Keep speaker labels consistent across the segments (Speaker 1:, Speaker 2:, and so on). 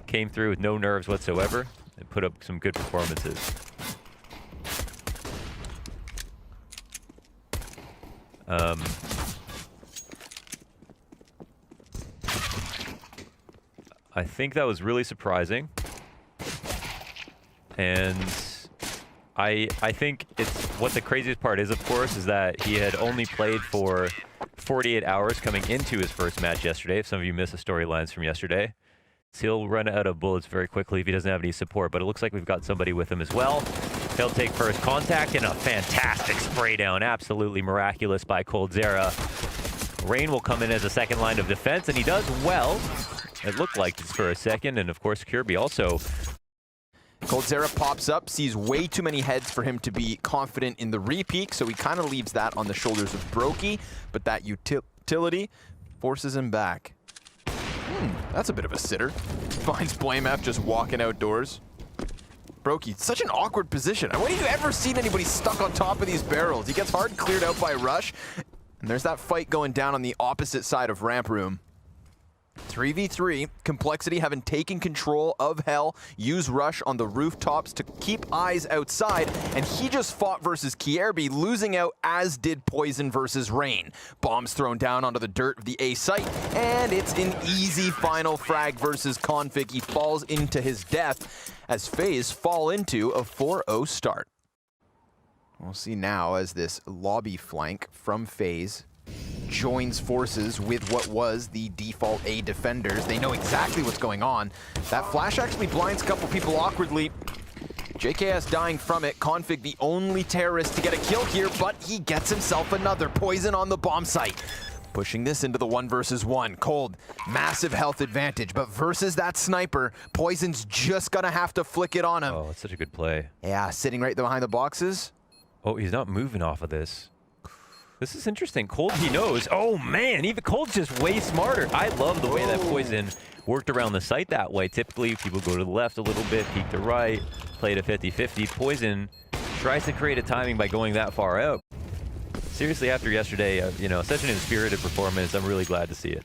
Speaker 1: came through with no nerves whatsoever and put up some good performances. I think that was really surprising. And I think it's what the craziest part is, of course, is that he had only played for 48 hours coming into his first match yesterday. If some of you missed the storylines from yesterday, so he'll run out of bullets very quickly if he doesn't have any support. But it looks like we've got somebody with him as well. He'll take first contact and a fantastic spray down, absolutely miraculous by coldzera. Rain will come in as a second line of defense, and he does well. It looked like this for a second, and of course Kirby also.
Speaker 2: coldzera pops up, sees way too many heads for him to be confident in the re-peek, so he kind of leaves that on the shoulders of Brokey, but that utility forces him back. That's a bit of a sitter. Finds BlameF just walking outdoors. Brokey, such an awkward position. When have you ever seen anybody stuck on top of these barrels? He gets hard cleared out by Rush, and there's that fight going down on the opposite side of ramp room. 3v3, Complexity having taken control of Hell, use Rush on the rooftops to keep eyes outside, and he just fought versus Kierby, losing out as did Poison versus Rain. Bombs thrown down onto the dirt of the A site, and it's an easy final frag versus Config. He falls into his death as FaZe fall into a 4-0 start. We'll see now as this lobby flank from FaZe joins forces with what was the default A defenders. They know exactly what's going on. That flash actually blinds a couple people awkwardly. JKS dying from it. Config the only terrorist to get a kill here, but he gets himself another. Poison on the bomb site. Pushing this into the 1 versus 1. Cold, massive health advantage, but versus that sniper, Poison's just gonna have to flick it on him.
Speaker 1: Oh, it's such a good play.
Speaker 2: Yeah, sitting right behind the boxes.
Speaker 1: Oh, he's not moving off of this. This is interesting. Cold, he knows. Oh, man, even Cold's just way smarter. I love the way that Poison worked around the site that way. Typically, people go to the left a little bit, peek to right, play to 50-50. Poison tries to create a timing by going that far out. Seriously, after yesterday, you know, such an inspirited performance. I'm really glad to see it.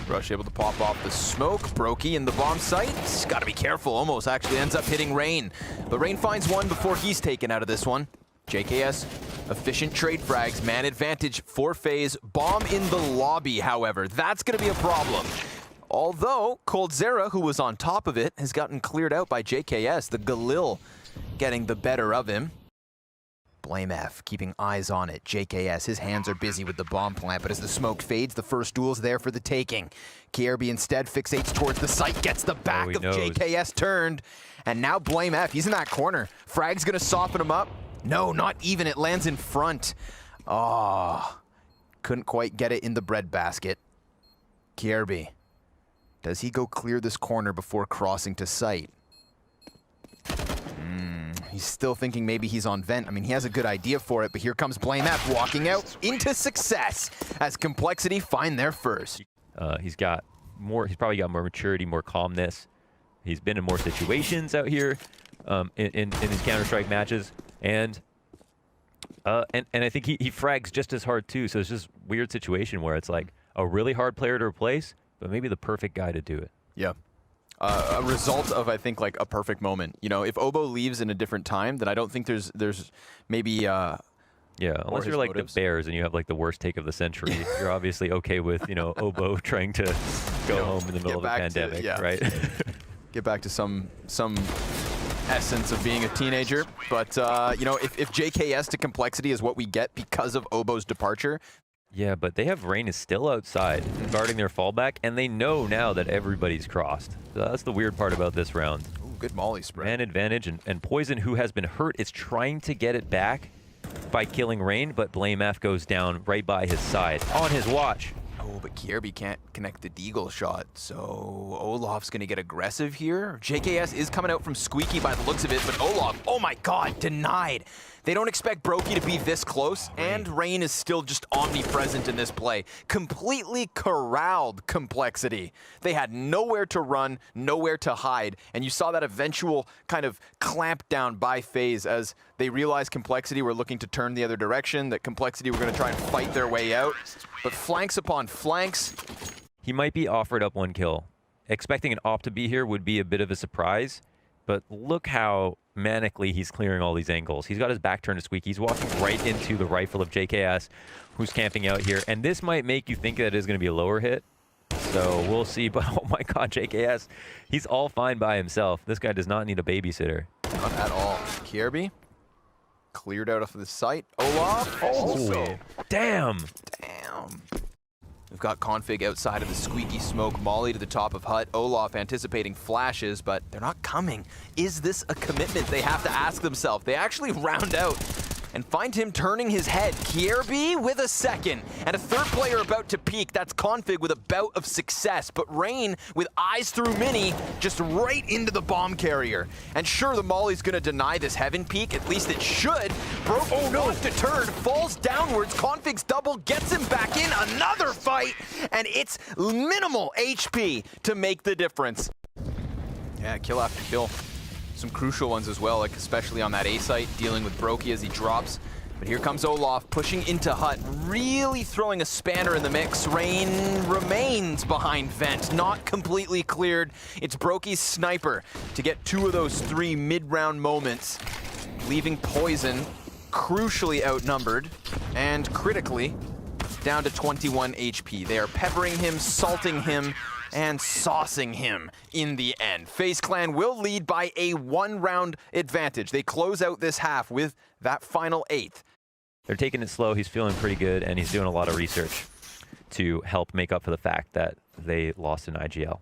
Speaker 2: Rush able to pop off the smoke. Brokey in the bomb site. He's got to be careful. Almost actually ends up hitting Rain. But Rain finds one before he's taken out of this one. JKS, efficient trade frags, man advantage for FaZe. Bomb in the lobby, however. That's going to be a problem. Although, coldzera, who was on top of it, has gotten cleared out by JKS. The Galil getting the better of him. BlameF keeping eyes on it. JKS, his hands are busy with the bomb plant, but as the smoke fades, the first duel's there for the taking. Kierby instead fixates towards the site, gets the back of JKS turned, and now BlameF, he's in that corner. Frag's gonna soften him up. No, not even, it lands in front. Oh, couldn't quite get it in the breadbasket. Kierby, does he go clear this corner before crossing to site? He's still thinking maybe he's on vent. I mean, he has a good idea for it, but here comes BlameF walking out into success as Complexity find their first.
Speaker 1: He's probably got more maturity, more calmness. He's been in more situations out here in his Counter-Strike matches. And I think he frags just as hard too. So it's just a weird situation where it's like a really hard player to replace, but maybe the perfect guy to do it.
Speaker 2: Yeah. A result of, I think, like a perfect moment. You know, if Obo leaves in a different time, then I don't think there's maybe
Speaker 1: yeah, unless you're like the Bears and you have like the worst take of the century, you're obviously okay with, you know, Obo trying to go home in the middle of a pandemic, right?
Speaker 2: Get back to some essence of being a teenager. But you know, if JKS to Complexity is what we get because of Obo's departure.
Speaker 1: Yeah, but they have Rain is still outside guarding their fallback, and they know now that everybody's crossed. So that's the weird part about this round.
Speaker 2: Ooh, good molly spread.
Speaker 1: Man advantage, and Poison, who has been hurt, is trying to get it back by killing Rain, but BlameF goes down right by his side on his watch.
Speaker 2: Oh, but Kierby can't connect the deagle shot, so Olaf's gonna get aggressive here. JKS is coming out from Squeaky by the looks of it, but Olaf, oh my god, denied. They don't expect Brokey to be this close, and Rain is still just omnipresent in this play. Completely corralled Complexity. They had nowhere to run, nowhere to hide, and you saw that eventual kind of clamp down by FaZe as they realized Complexity were looking to turn the other direction, that Complexity were going to try and fight their way out. But flanks upon flanks.
Speaker 1: He might be offered up one kill. expecting an op to be here would be a bit of a surprise, but look how manically he's clearing all these angles. He's got his back turned to Squeak. He's walking right into the rifle of JKS, who's camping out here. And this might make you think that it is going to be a lower hit. So we'll see. But oh my god, JKS, he's all fine by himself. This guy does not need a babysitter.
Speaker 2: Not at all. Kierby cleared out of the site. Olaf also.
Speaker 1: Damn.
Speaker 2: Damn. We've got Config outside of the squeaky smoke. Molly to the top of hut. Olaf anticipating flashes, but they're not coming. Is this a commitment? They have to ask themselves. They actually round out and find him turning his head. Kierby with a second. And a third player about to peek. That's Config with a bout of success. But Rain with eyes through Mini just right into the bomb carrier. And sure, the Molly's gonna deny this heaven peek. At least it should. Broke wants to turn, falls downwards. Config's double gets him back in. Another fight. And it's minimal HP to make the difference. Yeah, kill after kill. Some crucial ones as well, like especially on that A site, dealing with Brokey as he drops. But here comes Olaf pushing into hut, really throwing a spanner in the mix. Rain remains behind vent, not completely cleared. It's Brokey's sniper to get 2 of those 3 mid-round moments, leaving Poison crucially outnumbered and critically down to 21 HP. They are peppering him, salting him, and saucing him in the end. Faze Clan will lead by a 1-round advantage. They close out this half with that final 8th.
Speaker 1: They're taking it slow. He's feeling pretty good, and he's doing a lot of research to help make up for the fact that they lost in IGL.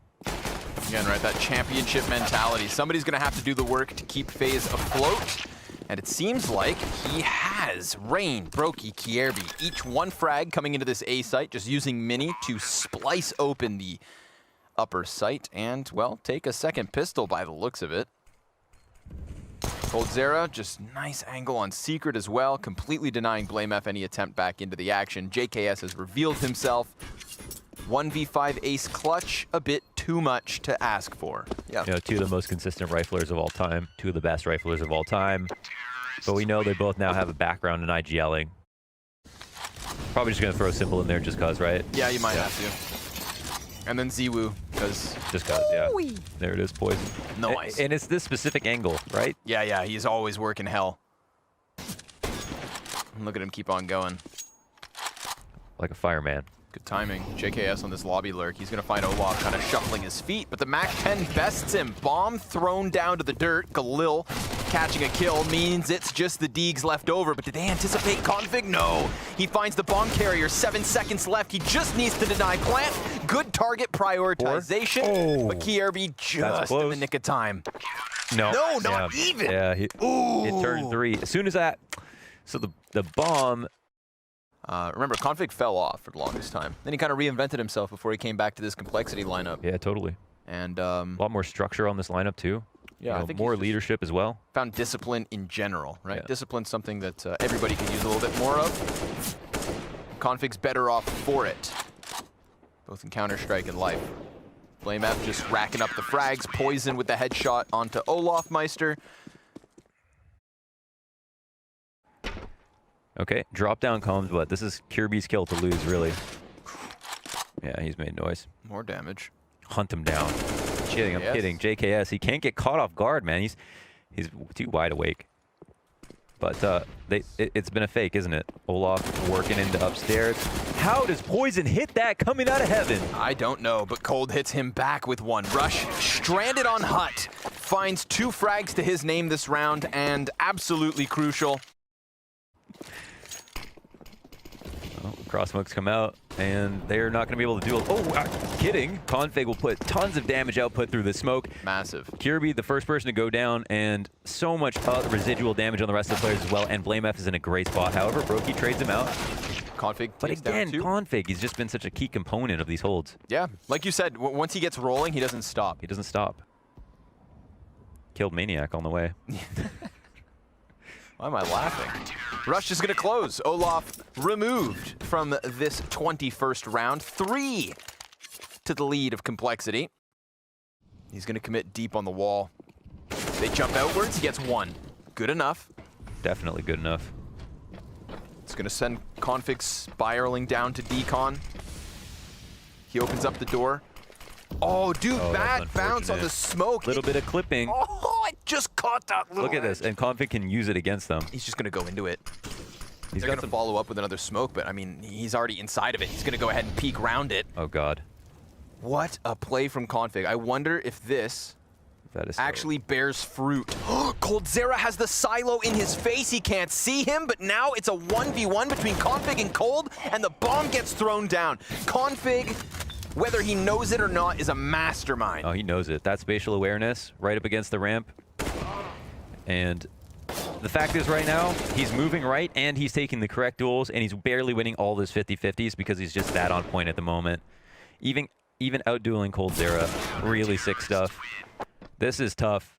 Speaker 2: Again, right, that championship mentality. Somebody's going to have to do the work to keep Faze afloat. And it seems like he has Rain, Brokey, Kierby, each 1 frag coming into this A site, just using Mini to splice open the upper site and, well, take a second pistol by the looks of it. coldzera, just nice angle on Secret as well, completely denying BlameF any attempt back into the action. JKS has revealed himself. 1v5 ace clutch, a bit too much to ask for. Yeah.
Speaker 1: You know, 2 of the most consistent riflers of all time, 2 of the best riflers of all time. But we know they both now have a background in IGLing. Probably just going to throw Simple in there just cause, right?
Speaker 2: Yeah, you might have to. And then zywoo, because...
Speaker 1: Just cause, yeah. There it is, Poison.
Speaker 2: Nice.
Speaker 1: And it's this specific angle, right?
Speaker 2: Yeah, he's always working hell. Look at him keep on going.
Speaker 1: Like a fireman.
Speaker 2: Good timing. JKS on this lobby lurk. He's going to find Olaf kind of shuffling his feet, but the Mac 10 bests him. Bomb thrown down to the dirt. Galil catching a kill means it's just the Deegs left over, but did they anticipate Config? No. He finds the bomb carrier. 7 seconds left. He just needs to deny plant. Good target prioritization, but Kierby just in the nick of time.
Speaker 1: No,
Speaker 2: not even.
Speaker 1: Yeah, it turned 3. As soon as that, so the bomb.
Speaker 2: Remember, Config fell off for the longest time. Then he kind of reinvented himself before he came back to this complexity lineup.
Speaker 1: Yeah, totally.
Speaker 2: And
Speaker 1: a lot more structure on this lineup too.
Speaker 2: Yeah,
Speaker 1: I think more leadership as well.
Speaker 2: Found discipline in general, right?
Speaker 1: Yeah.
Speaker 2: Discipline's something that everybody could use a little bit more of. Config's better off for it, both in Counter-Strike and life. BlameF just racking up the frags. Poison with the headshot onto Olaf Meister.
Speaker 1: Okay, drop down comes, but this is Kirby's kill to lose, really. Yeah, he's made noise.
Speaker 2: More damage.
Speaker 1: Hunt him down. I'm kidding. JKS, he can't get caught off guard, man. He's too wide awake. But it's been a fake, isn't it? Olaf working into upstairs. How does Poison hit that coming out of heaven?
Speaker 2: I don't know, but Cold hits him back with 1. Rush, stranded on hut, finds 2 frags to his name this round, and absolutely crucial.
Speaker 1: Cross smokes come out, and they're not going to be able to do it. Oh, kidding. Config will put tons of damage output through the smoke.
Speaker 2: Massive.
Speaker 1: Kierby, the first person to go down, and so much residual damage on the rest of the players as well, and BlameF is in a great spot. However, Brokey trades him out.
Speaker 2: Config
Speaker 1: but
Speaker 2: takes
Speaker 1: again,
Speaker 2: down 2.
Speaker 1: Config, he's just been such a key component of these holds.
Speaker 2: Yeah, like you said, once he gets rolling, he doesn't stop.
Speaker 1: He doesn't stop. Killed Maniac on the way.
Speaker 2: Why am I laughing? Rush is going to close. Olaf removed from this 21st round. 3 to the lead of complexity. He's going to commit deep on the wall. They jump outwards. He gets 1. Good enough.
Speaker 1: Definitely good enough.
Speaker 2: It's going to send Config spiraling down to Decon. He opens up the door. Oh, dude,
Speaker 1: Oh,
Speaker 2: bad bounce on
Speaker 1: unfortunate.
Speaker 2: the smoke.
Speaker 1: Little bit of clipping.
Speaker 2: Oh, I just caught that little
Speaker 1: Look at this, and Config can use it against them.
Speaker 2: He's just going to go into it.
Speaker 1: He's
Speaker 2: They're
Speaker 1: got
Speaker 2: going to
Speaker 1: some.
Speaker 2: follow up with another smoke, but I mean, he's already inside of it. He's going to go ahead and peek round it.
Speaker 1: Oh God,
Speaker 2: What a play from Config. I wonder if this
Speaker 1: that is so-
Speaker 2: actually bears fruit. coldzera has the silo in his face. He can't see him, but now it's a 1v1 between Config and Cold, and the bomb gets thrown down. Config, whether he knows it or not, is a mastermind.
Speaker 1: Oh, he knows it. That spatial awareness right up against the ramp. And the fact is right now, he's moving right and he's taking the correct duels and he's barely winning all his 50-50s because he's just that on point at the moment. Even out-dueling coldzera, really sick stuff. This is tough.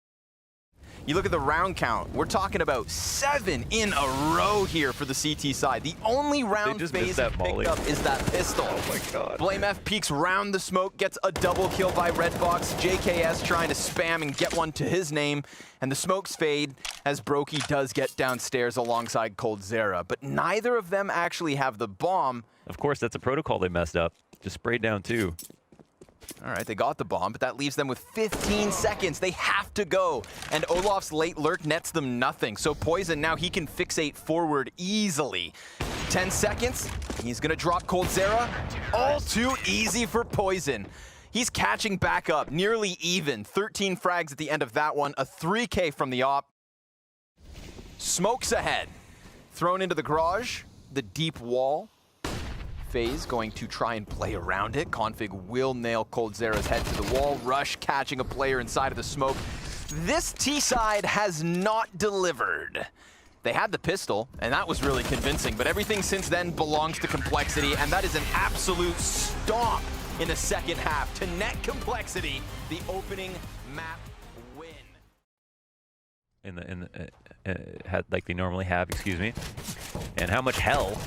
Speaker 2: You look at the round count, we're talking about 7 in a row here for the CT side. The only round
Speaker 1: just
Speaker 2: Faze
Speaker 1: missed that
Speaker 2: picked
Speaker 1: molly.
Speaker 2: up is that pistol.
Speaker 1: Oh my God.
Speaker 2: Blame F peeks round the smoke, gets a double kill by Redbox. JKS trying to spam and get one to his name. And the smokes fade as Brokey does get downstairs alongside coldzera. But neither of them actually have the bomb.
Speaker 1: Of course, that's a protocol they messed up. Just sprayed down too.
Speaker 2: All right, they got the bomb, but that leaves them with 15 seconds. They have to go. And Olaf's late lurk nets them nothing. So Poison, now he can fixate forward easily. 10 seconds, he's gonna drop coldzera. All too easy for Poison. He's catching back up, nearly even. 13 frags at the end of that one, a 3K from the op. Smokes ahead. Thrown into the garage, the deep wall. Faze going to try and play around it. Config will nail coldzera's head to the wall. Rush catching a player inside of the smoke. This T side has not delivered. They had the pistol, and that was really convincing, but everything since then belongs to Complexity, and that is an absolute stomp in the second half to net Complexity the opening map win.
Speaker 1: Had like they normally have, excuse me. And how much hell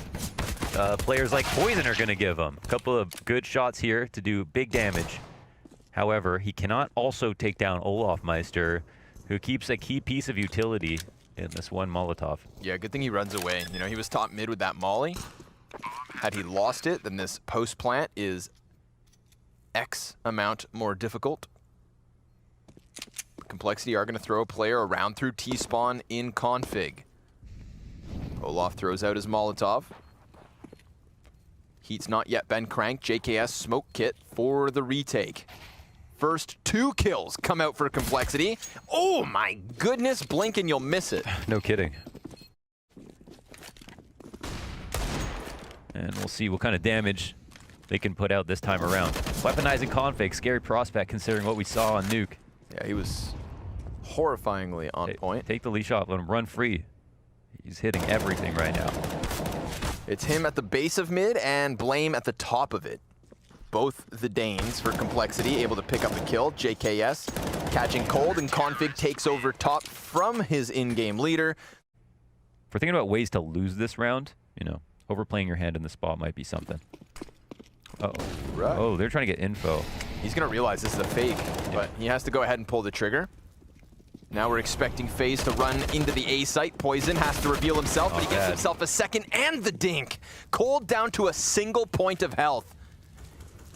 Speaker 1: players like Poison are going to give him. A couple of good shots here to do big damage. However, he cannot also take down Olaf Meister, who keeps a key piece of utility in this one Molotov.
Speaker 2: Yeah, good thing he runs away. You know, he was top mid with that molly. Had he lost it, then this post plant is X amount more difficult. Complexity are going to throw a player around through T-spawn in config. Olaf throws out his Molotov. Heat's not yet been cranked. JKS smoke kit for the retake. First 2 kills come out for Complexity. Oh my goodness, blink and you'll miss it.
Speaker 1: No kidding. And we'll see what kind of damage they can put out this time around. Weaponizing config, scary prospect considering what we saw on Nuke.
Speaker 2: Yeah, he was horrifyingly on point.
Speaker 1: Take the leash off, let him run free. He's hitting everything right now.
Speaker 2: It's him at the base of mid and Blame at the top of it. Both the Danes for Complexity able to pick up the kill. JKS catching cold and Config takes over top from his in-game leader.
Speaker 1: If we're thinking about ways to lose this round, you know, overplaying your hand in the spot might be something. Uh-oh.
Speaker 2: Right.
Speaker 1: Oh, they're trying to get info.
Speaker 2: He's gonna realize this is a fake, but he has to go ahead and pull the trigger. Now we're expecting Faze to run into the A site. Poison has to reveal himself, but he gets himself a second and the dink. Cold down to a single point of health.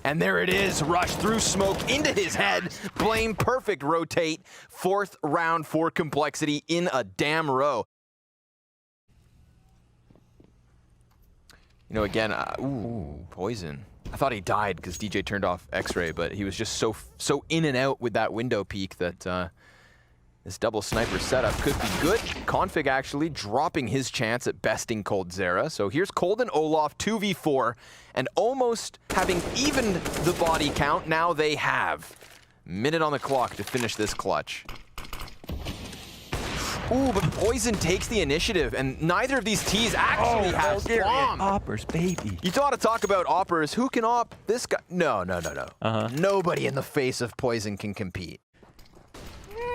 Speaker 2: And there it is, rush through smoke into his head. Blame perfect rotate. 4th round for Complexity in a damn row. You know, again, ooh, Poison. I thought he died because DJ turned off X-ray, but he was just so in and out with that window peek that this double sniper setup could be good. Config actually dropping his chance at besting coldzera. So here's Cold and Olaf 2v4 and almost having evened the body count. Now they have. Minute on the clock to finish this clutch. Ooh, but Poison takes the initiative and neither of these T's actually has bomb.
Speaker 1: Oppers, baby.
Speaker 2: You thought to talk about oppers. Who can op? This guy? No. Nobody in the face of Poison can compete.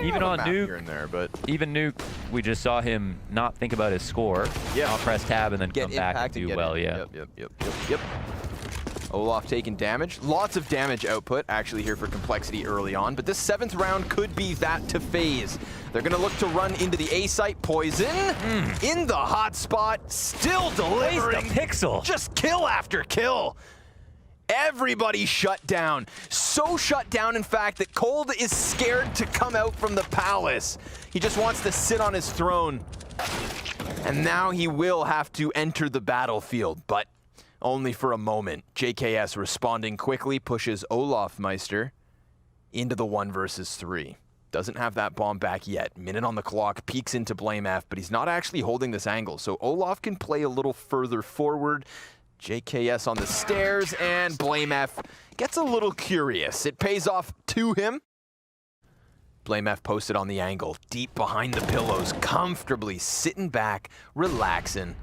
Speaker 1: Even on Nuke,
Speaker 2: here and there, but
Speaker 1: even Nuke, we just saw him not think about his score.
Speaker 2: Yeah.
Speaker 1: I'll press tab and then
Speaker 2: get
Speaker 1: come back and do well, yeah.
Speaker 2: Yep. Olaf taking damage. Lots of damage output actually here for Complexity early on, but this 7th round could be that to Faze. They're gonna look to run into the A site. Poison in the hot spot, still delivering.
Speaker 1: The pixel.
Speaker 2: Just kill after kill. Everybody shut down. So shut down, in fact, that Cold is scared to come out from the palace. He just wants to sit on his throne. And now he will have to enter the battlefield, but only for a moment. JKS responding quickly, pushes Olafmeister into the 1 versus 3. Doesn't have that bomb back yet. Minute on the clock, peeks into Blame F, but he's not actually holding this angle, so Olaf can play a little further forward. JKS on the stairs, and Blame F gets a little curious. It pays off to him. Blame F posted on the angle, deep behind the pillows, comfortably sitting back, relaxing,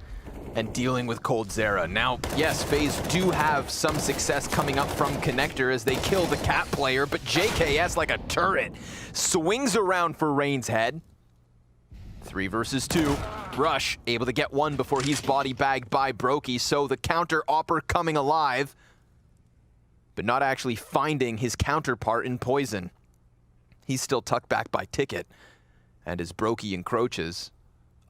Speaker 2: and dealing with coldzera. Now, yes, Faze do have some success coming up from Connector as they kill the cat player, but JKS, like a turret, swings around for Rain's head. 3 versus 2. Rush able to get 1 before he's body bagged by Brokey, so the counter Opper coming alive, but not actually finding his counterpart in Poison. He's still tucked back by Ticket, and as Brokey encroaches,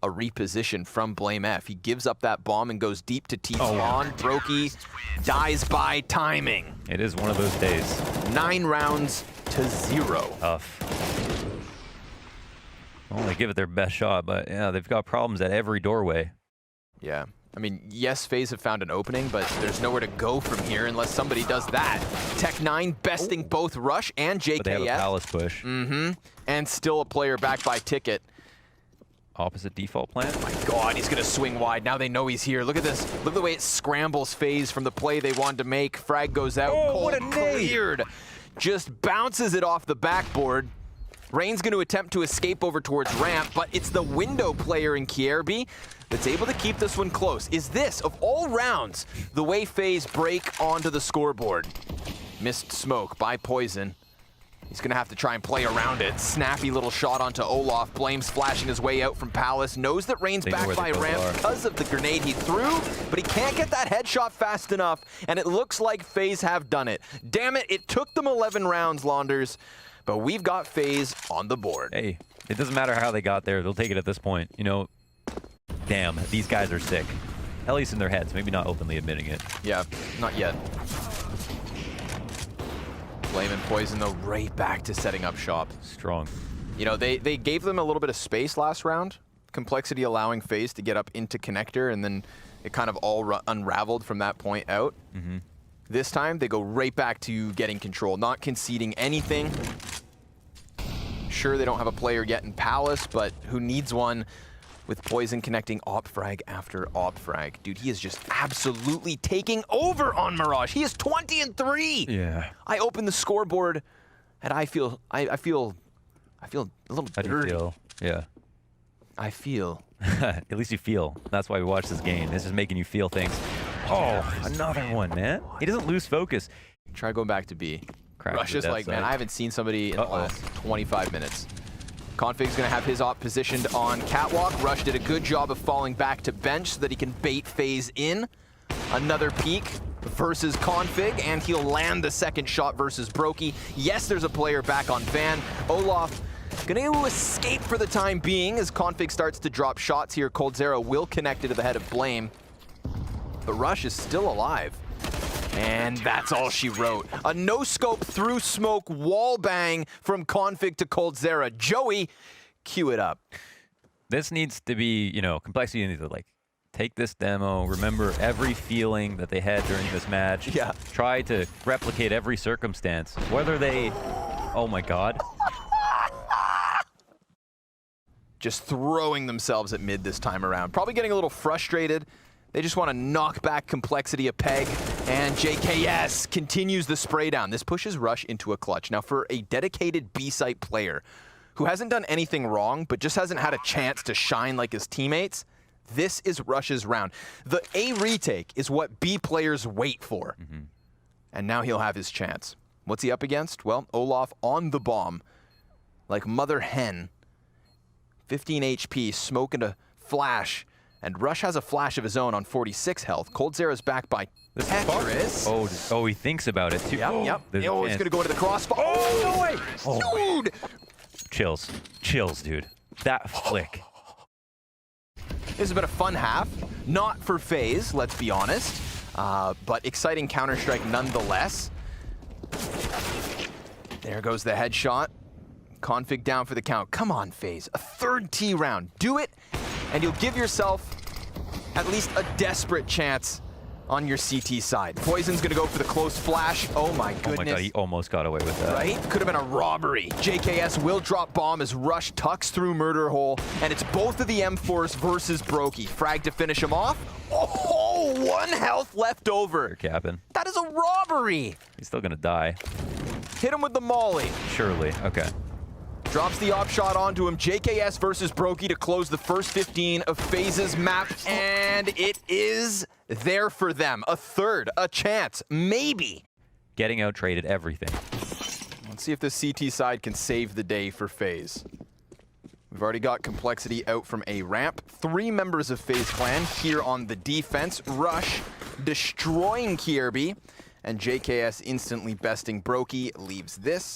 Speaker 2: a reposition from Blame F. He gives up that bomb and goes deep to T-Spawn. Brokey dies by timing.
Speaker 1: It is one of those days.
Speaker 2: 9 rounds to 0.
Speaker 1: Tough. Only give it their best shot, but yeah, they've got problems at every doorway.
Speaker 2: Yeah. I mean, yes, Faze have found an opening, but there's nowhere to go from here unless somebody does that. Tech9 besting both Rush and JKS.
Speaker 1: But they have a palace push.
Speaker 2: And still a player back by Ticket.
Speaker 1: Opposite default plan.
Speaker 2: Oh my god, he's gonna swing wide. Now they know he's here. Look at this. Look at the way it scrambles Faze from the play they wanted to make. Frag goes out.
Speaker 1: Oh,
Speaker 2: Cold
Speaker 1: what a nade.
Speaker 2: cleared. Just bounces it off the backboard. Rain's going to attempt to escape over towards ramp, but it's the window player in Kierby that's able to keep this one close. Is this, of all rounds, the way Faze break onto the scoreboard? Missed smoke by Poison. He's going to have to try and play around it. Snappy little shot onto Olaf. Blames flashing his way out from Palace. Knows that Rain's back by ramp because of the grenade he threw, but he can't get that headshot fast enough, and it looks like Faze have done it. Damn it, it took them 11 rounds, Launders. But we've got Faze on the board.
Speaker 1: Hey, it doesn't matter how they got there. They'll take it at this point. You know, damn, these guys are sick. At least in their heads. Maybe not openly admitting it.
Speaker 2: Yeah, not yet. Blame and Poison, though, right back to setting up shop.
Speaker 1: Strong.
Speaker 2: You know, they gave them a little bit of space last round. Complexity allowing Faze to get up into Connector, and then it kind of all unraveled from that point out. This time, they go right back to getting control, not conceding anything. Sure, they don't have a player yet in Palace, but who needs one with Poison connecting op frag after op frag? Dude, he is just absolutely taking over on Mirage. He is 20-3.
Speaker 1: Yeah.
Speaker 2: I open the scoreboard, and I feel a little
Speaker 1: How do you
Speaker 2: dirty.
Speaker 1: feel? Yeah.
Speaker 2: I feel.
Speaker 1: At least you feel. That's why we watch this game. This is making you feel things. Oh, another one, man. He doesn't lose focus.
Speaker 2: Try going back to B.
Speaker 1: Crash
Speaker 2: Rush is like, man, I haven't seen somebody in the last 25 minutes. Config's gonna have his op positioned on Catwalk. Rush did a good job of falling back to bench so that he can bait Faze in. Another peek versus Config, and he'll land the second shot versus Brokey. Yes, there's a player back on Van. Olaf gonna escape for the time being as Config starts to drop shots here. coldzera will connect it to the head of Blame. But Rush is still alive. And that's all she wrote. A no-scope through smoke wall bang from Config to coldzera. Joey, cue it up.
Speaker 1: This needs to be, you know, Complexity needs to, like, take this demo, remember every feeling that they had during this match.
Speaker 2: Yeah.
Speaker 1: Try to replicate every circumstance. Whether they... Oh, my God.
Speaker 2: Just throwing themselves at mid this time around. Probably getting a little frustrated. They just want to knock back Complexity a peg, and JKS continues the spray down. This pushes Rush into a clutch. Now, for a dedicated B-site player who hasn't done anything wrong, but just hasn't had a chance to shine like his teammates, this is Rush's round. The A retake is what B players wait for. And now he'll have his chance. What's he up against? Well, Olaf on the bomb, like mother hen. 15 HP, smoking a flash. And Rush has a flash of his own on 46 health. coldzera's back by Tetris.
Speaker 1: Oh, he thinks about it too.
Speaker 2: Yep. Oh, he's gonna go into the crossbar. Oh, no way!
Speaker 1: Oh,
Speaker 2: dude!
Speaker 1: Chills. Chills, dude. That flick.
Speaker 2: This has been a fun half. Not for Faze, let's be honest. But exciting Counter-Strike nonetheless. There goes the headshot. Config down for the count. Come on, FaZe. A third T round. Do it, and you'll give yourself at least a desperate chance on your CT side. Poison's gonna go for the close flash. Oh my goodness.
Speaker 1: Oh my god, he almost got away with that.
Speaker 2: Right? Could have been a robbery. JKS will drop bomb as Rush tucks through murder hole, and it's both of the M4s versus Brokey. Frag to finish him off. Oh, 1 health left over.
Speaker 1: You're capping.
Speaker 2: That is a robbery.
Speaker 1: He's still gonna die.
Speaker 2: Hit him with the molly.
Speaker 1: Surely, okay.
Speaker 2: Drops the op shot onto him. JKS versus Brokey to close the first 15 of FaZe's map, and it is there for them. A third, a chance, maybe.
Speaker 1: Getting out traded everything.
Speaker 2: Let's see if the CT side can save the day for FaZe. We've already got Complexity out from A ramp. 3 members of Faze Clan here on the defense. Rush destroying Kierby, and JKS instantly besting Brokey leaves this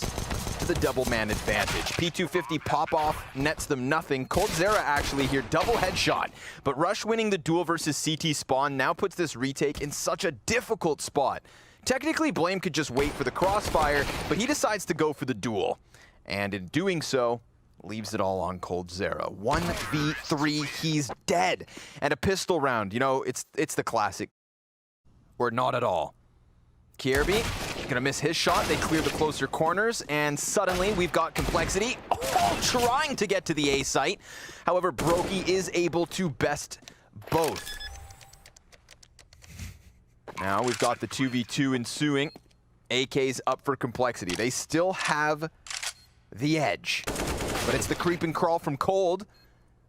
Speaker 2: to the double man advantage. P250 pop off nets them nothing. coldzera actually here, double headshot. But Rush winning the duel versus CT spawn now puts this retake in such a difficult spot. Technically, Blame could just wait for the crossfire, but he decides to go for the duel. And in doing so, leaves it all on coldzera. 1v3, he's dead. And a pistol round, you know, it's the classic. Or not at all. Kierby gonna miss his shot. They clear the closer corners, and suddenly we've got Complexity trying to get to the A site. However, Brokey is able to best both. Now we've got the 2v2 ensuing. AK's up for Complexity. They still have the edge, but it's the creep and crawl from Cold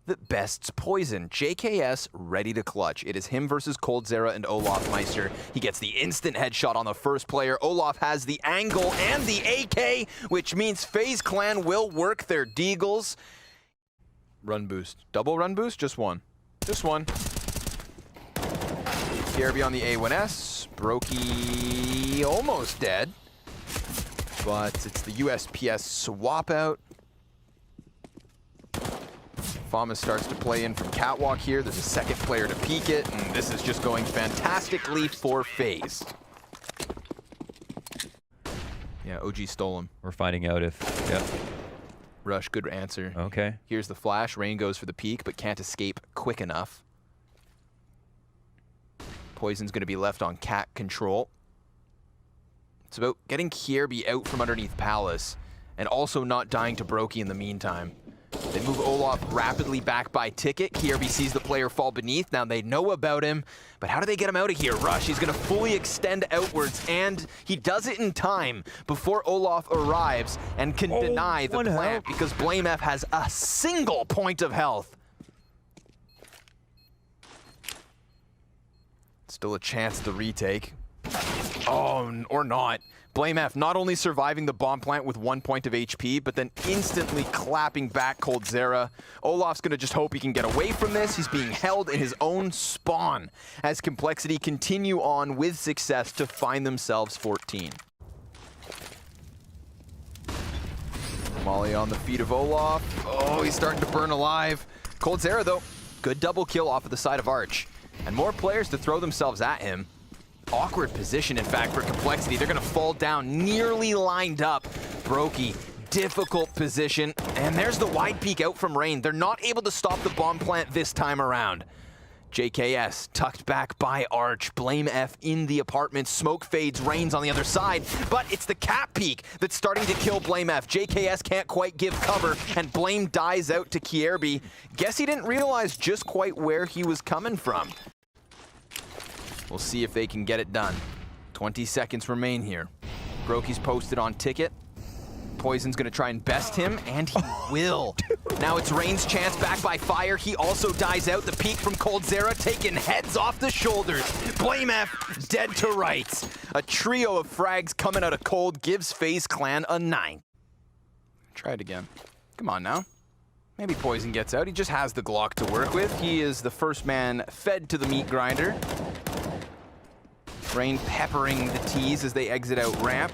Speaker 2: that bests Poison. JKS ready to clutch. It is him versus coldzera and Olaf Meister. He gets the instant headshot on the first player. Olaf has the angle and the AK, which means Faze Clan will work their deagles. Run boost. Double run boost? Just one. Just one. Kierby on the A1S. Brokey almost dead. But it's the USPS swap out. Fama starts to play in from Catwalk here. There's a second player to peek it, and this is just going fantastically for FaZe. Yeah, OG stole him.
Speaker 1: We're finding out if, yeah.
Speaker 2: Rush, good answer.
Speaker 1: Okay.
Speaker 2: Here's the flash. Rain goes for the peek, but can't escape quick enough. Poison's going to be left on cat control. It's about getting Kierby out from underneath Palace, and also not dying to Brokey in the meantime. They move Olaf rapidly back by Ticket. Kierby sees the player fall beneath. Now they know about him, but how do they get him out of here? Rush, he's going to fully extend outwards, and he does it in time before Olaf arrives and can deny the plant because Blame F has a single point of health. Still a chance to retake. Oh, or not. Blame F not only surviving the bomb plant with 1 point of HP, but then instantly clapping back coldzera. Olaf's gonna just hope he can get away from this. He's being held in his own spawn as Complexity continue on with success to find themselves 14. Molly on the feet of Olaf. Oh, he's starting to burn alive. coldzera, though, good double kill off of the side of Arch. And more players to throw themselves at him. Awkward position, in fact, for Complexity. They're gonna fall down, nearly lined up. Brokey, difficult position. And there's the wide peek out from Rain. They're not able to stop the bomb plant this time around. JKS tucked back by Arch. Blame F in the apartment. Smoke fades, Rain's on the other side. But it's the cap peek that's starting to kill Blame F. JKS can't quite give cover, and Blame dies out to Kierby. Guess he didn't realize just quite where he was coming from. We'll see if they can get it done. 20 seconds remain here. Brokey's posted on Ticket. Poison's gonna try and best him, and he will. Now it's Rain's chance, back by Fire. He also dies out. The peek from coldzera, taking heads off the shoulders. Blame F dead to rights. A trio of frags coming out of Cold gives Faze Clan a 9. Try it again. Come on now. Maybe Poison gets out. He just has the Glock to work with. He is the first man fed to the meat grinder. Rain peppering the T's as they exit out ramp.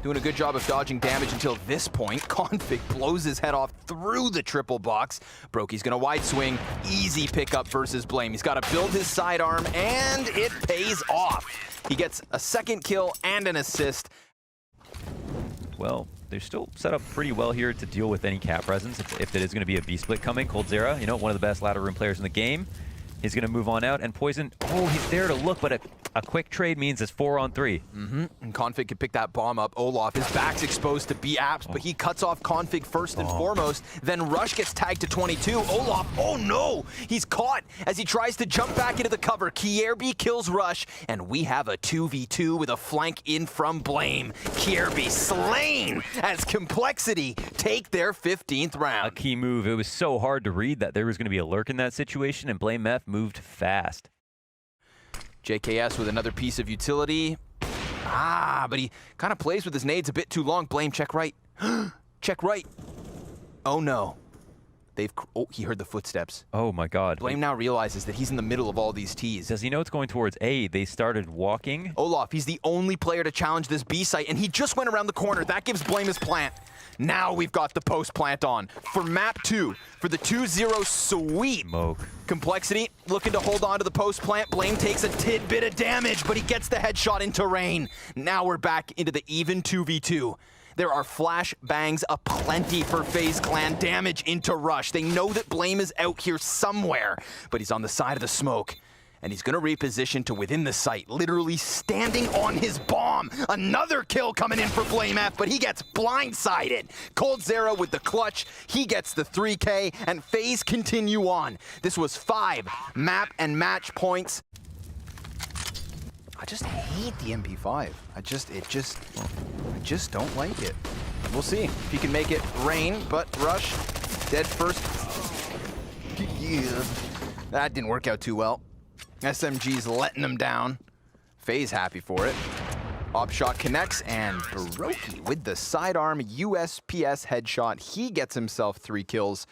Speaker 2: doing a good job of dodging damage until this point. Config blows his head off through the triple box. Brokey's gonna wide swing. Easy pickup versus Blame. He's gotta build his sidearm, and it pays off. He gets a second kill and an assist.
Speaker 1: Well, they're still set up pretty well here to deal with any cap presence if it is going to be a B-split coming. coldzera, you know, one of the best ladder room players in the game. He's going to move on out, and Poison, oh, he's there to look, but a quick trade means it's 4-on-3.
Speaker 2: And Config can pick that bomb up. Olaf, his back's exposed to B-apps, but he cuts off Config first and foremost. Then Rush gets tagged to 22. Olaf, oh no! He's caught as he tries to jump back into the cover. Kierby kills Rush, and we have a 2v2 with a flank in from Blame. Kierby slain as Complexity take their 15th round.
Speaker 1: A key move. It was so hard to read that there was going to be a lurk in that situation, and Blame F moved fast.
Speaker 2: JKS with another piece of utility. But he kind of plays with his nades a bit too long. Blame, check right. Check right. Oh no. Oh, he heard the footsteps.
Speaker 1: Oh my god.
Speaker 2: Blame now realizes that he's in the middle of all these T's.
Speaker 1: Does he know it's going towards A? They started walking.
Speaker 2: Olaf, he's the only player to challenge this B site, and he just went around the corner. That gives Blame his plant. Now we've got the post plant on. For map 2, for the 2-0 sweep.
Speaker 1: Smoke.
Speaker 2: Complexity looking to hold on to the post plant. Blame takes a tidbit of damage, but he gets the headshot into rain. Now we're back into the even 2v2. There are flash bangs aplenty for Faze Clan. Damage into Rush. They know that Blame is out here somewhere, but he's on the side of the smoke. And he's gonna reposition to within the site, literally standing on his bomb. Another kill coming in for Blame F, but he gets blindsided. coldzera with the clutch, he gets the 3K, and Faze continue on. This was 5 map and match points. I just hate the MP5. I just don't like it. We'll see if he can make it rain, but Rush, dead first. Yeah. That didn't work out too well. SMG's letting him down. Faze happy for it. Op shot connects, and Brokey with the sidearm USPS headshot. He gets himself 3 kills.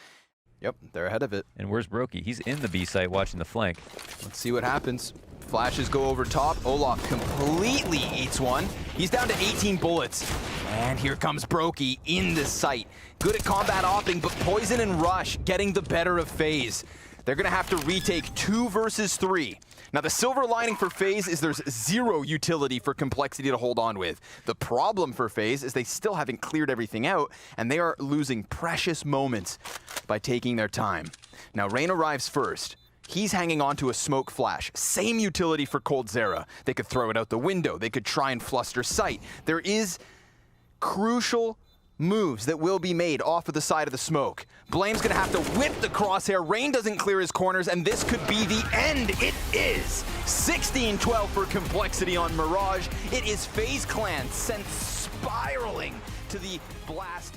Speaker 2: Yep, they're ahead of it.
Speaker 1: And where's Brokey? He's in the B site watching the flank.
Speaker 2: Let's see what happens. Flashes go over top. Olaf completely eats one. He's down to 18 bullets. And here comes Brokey in the site. Good at combat opping, but Poison and Rush getting the better of Faze. They're gonna have to retake 2 versus 3. Now the silver lining for Faze is there's 0 utility for Complexity to hold on with. The problem for Faze is they still haven't cleared everything out, and they are losing precious moments by taking their time. Now Rain arrives first. He's hanging on to a smoke flash. Same utility for coldzera. They could throw it out the window. They could try and fluster sight. There is crucial moves that will be made off of the side of the smoke. Blame's gonna have to whip the crosshair. Rain doesn't clear his corners, and this could be the end. It is 16-12 for Complexity on Mirage. It is Faze Clan sent spiraling to the blast